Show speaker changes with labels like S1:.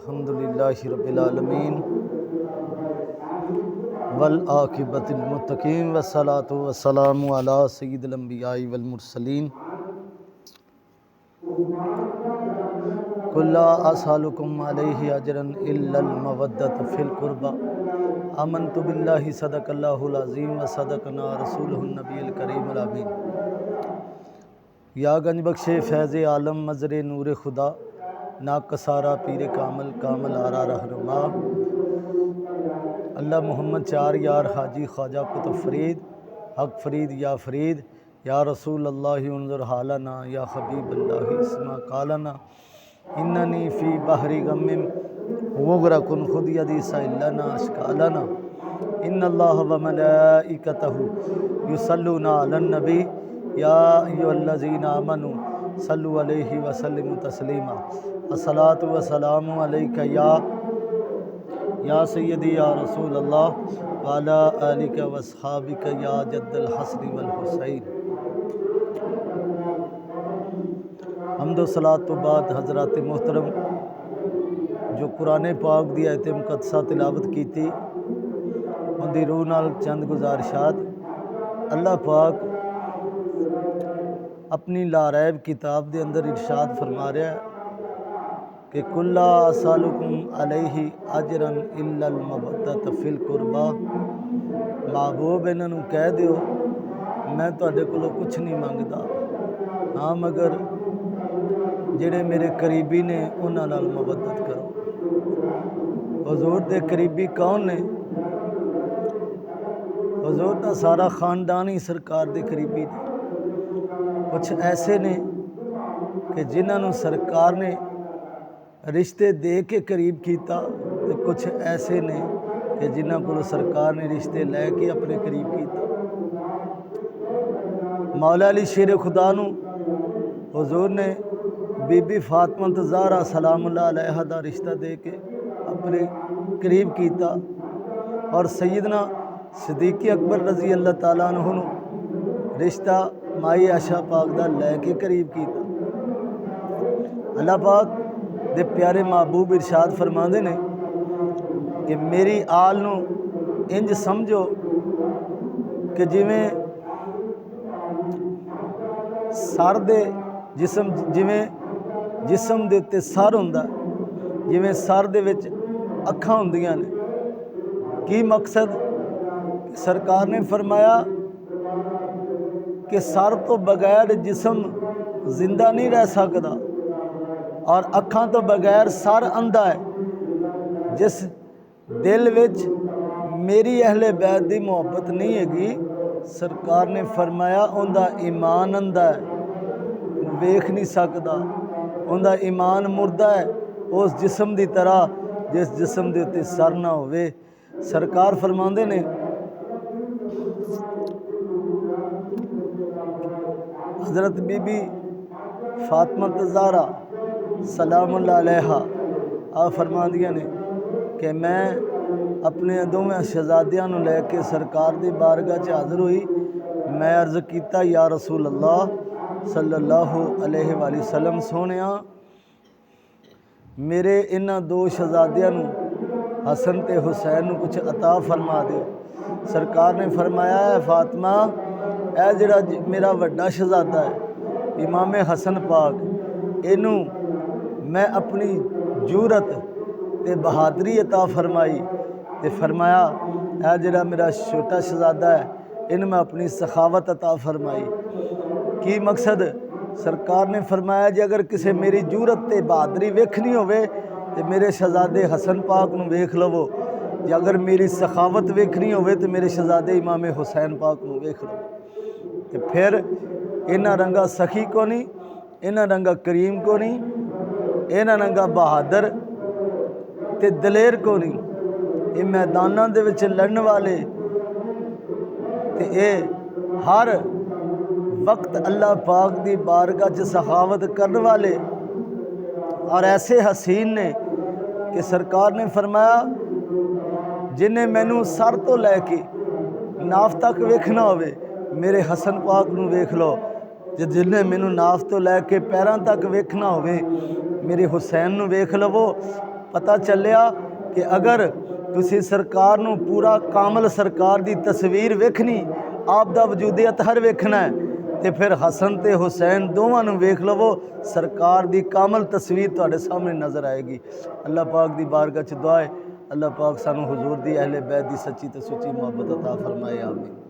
S1: अल्हम्दुलिल्लाहि रब्बिल आलमीन वल आकिबतिल मुत्तकीन वस्सलातु वस्सलामु अला सय्यिदिल अंबियाइ वल मुरसलीन कुल्ला असअलुकुम अलैहि अजरन इल्लल मवद्दत फिल कुर्बा आमन्तु बिल्लाहि सदक़ल्लाहुल अज़ीम व सदक़ना रसूलुहुन नबियुल करीमुल अमीन। या गंज बख्शे फैज़ आलम मज़र नूर खुदा ना कसारा पीर कामल कामल आरा रहनुमा अल्लाह मोहम्मद चार यार हाजी ख्वाजा कुतुब फरीद हक फरीद या रसूल अल्लाह उन्ज़ुर हालना या हबीब अल्लाह इस्मा कालना इन्ननी फ़ी बहरी गम्मिम मुग़रक़ुन खुद यदी सइलना अशकालना इन्नल्लाह व मलाइकतहु युसल्लूना अलन नबी या अय्युहल्लज़ीना आमनू सल्लु अलैहि व सल्लिमु तस्लीमा अस्सलातु वस्सलामु अलैका या सय्यदी या रसूल अल्लाह व अला आलिका व अस्हाबिका या जद्दल हसन वल हुसैन। हम्दो सलात तो बाद हज़रात मोहतरम जो कुरान पाक दी आयत मुक़द्दसा तिलावत की थी उनकी रूह नाल चंद गुजारिशात। अल्लाह पाक अपनी लारैब किताब के अंदर इरशाद फरमा रहा है कि कुल्ला असअलुकुम अलैहि अजरन इल्लल मवद्दत फिल कुर्बा। महबूब इन्हों कह दियो मैं तुहाडे कोलों कुछ नहीं मंगदा, हाँ मगर जिहड़े मेरे करीबी ने उन्हां नाल मवद्दत करो। हुजूर दे करीबी कौन ने? हुजूर दा सारा खानदान ही सरकार दे करीबी ने। कुछ ऐसे ने कि जिन्होंने सरकार ने रिश्ते दे के करीब किया, तो कुछ ऐसे ने कि जिन्हों को सरकार ने रिश्ते लैके अपने करीब किया। मौला अली शेर खुदा नू हुजूर ने बीबी फातिमा ज़हरा सलामुल्लाह अलैहा दा रिश्ता दे के अपने करीब किया और सैयदना सिद्दीक़ अकबर रज़ी अल्लाह ताला अन्हु नू रिश्ता माई आशा पाक दा लैके करीब किया। अल्लाह पाक दे प्यारे महबूब इरशाद फरमाते ने कि मेरी आल नू इंज समझो कि जिमें सर दे जिमें जिसम दे उत्ते सर हुंदा, जिमें सर दे विच अखां हुंदियां ने। की मकसद? सरकार ने फरमाया कि सर तो बगैर जिसम जिंदा नहीं रह सकता और अखां तो बगैर सर अंधा है। जिस दिल विच मेरी अहले बैत दी मुहब्बत नहीं हैगी, सरकार ने फरमाया उनका ईमान अंधा है, वेख नहीं सकता, उनका ईमान मुर्दा है उस जिसम की तरह जिस जिसम के उत्ते सर ना होवे। सरकार फरमाते ने हज़रत बीबी फातिमा ज़हरा सलामुल्लाह अलैहा आ फरमादियां ने कि मैं अपने दोवें शहजादियां नूं लैके सरकार दी बारगाह च हाज़र हुई। मैं अर्ज़ किया या रसूल अल्लाह सल्लल्लाहु अलैहि वसल्लम सोहणिया मेरे इन्हां दो शहजादियां नूं हसन ते हुसैन नूं कुछ अता फरमा दिओ। सरकार ने फरमाया है फातिमा ए जिहड़ा मेरा वड्डा शहजादा है इमाम हसन पाक, इनू मैं अपनी जूरत ते बहादरी अता फरमाई ते फरमाया ए जिहड़ा मेरा छोटा शहजादा है इन मैं अपनी सखावत अता फरमाई। की मकसद? सरकार ने फरमाया जी अगर किसी मेरी जूरत ते बहादरी वेखनी होवे तो मेरे शहजादे हसन पाक नूं वेख लवो, जे अगर मेरी सखावत वेखनी होवे तो मेरे शहजादे इमाम हुसैन पाक नूं वेख लवो। तो फिर इन्हां रंगा सखी को नहीं, इन्हां रंगा करीम को नहीं, इन्हां रंगा बहादुर ते दलेर को नहीं। ये मैदानां दे विच लड़न वाले ते ये हर वक्त अल्लाह पाक दी बारगाह च सखावत करने वाले और ऐसे हसीन ने कि सरकार ने फरमाया जिन्हें मैनू सर तो लैके नाफ तक वेखना होवे मेरे हसन पाक नूं वेख लो, जिन्हें मैनू नाफ तो लैके पैरां तक वेखना होवे मेरे हुसैन नूं वेख लवो। पता चलिया कि अगर तुसी सरकार नूं पूरा कामल सरकार दी तस्वीर वेखनी, आप दा वजूदे अतहर वेखना है, तो फिर हसन ते हुसैन दोवां नूं वेख लवो, सरकार दी कामल तस्वीर तुहाडे सामने नज़र आएगी। अल्लाह पाक दी बारगाह च दुआ है, अल्लाह पाक सानू हुजूर दी अहले बैत दी सच्ची ते सुच्ची मोहब्बत अता फरमाए। आमीन।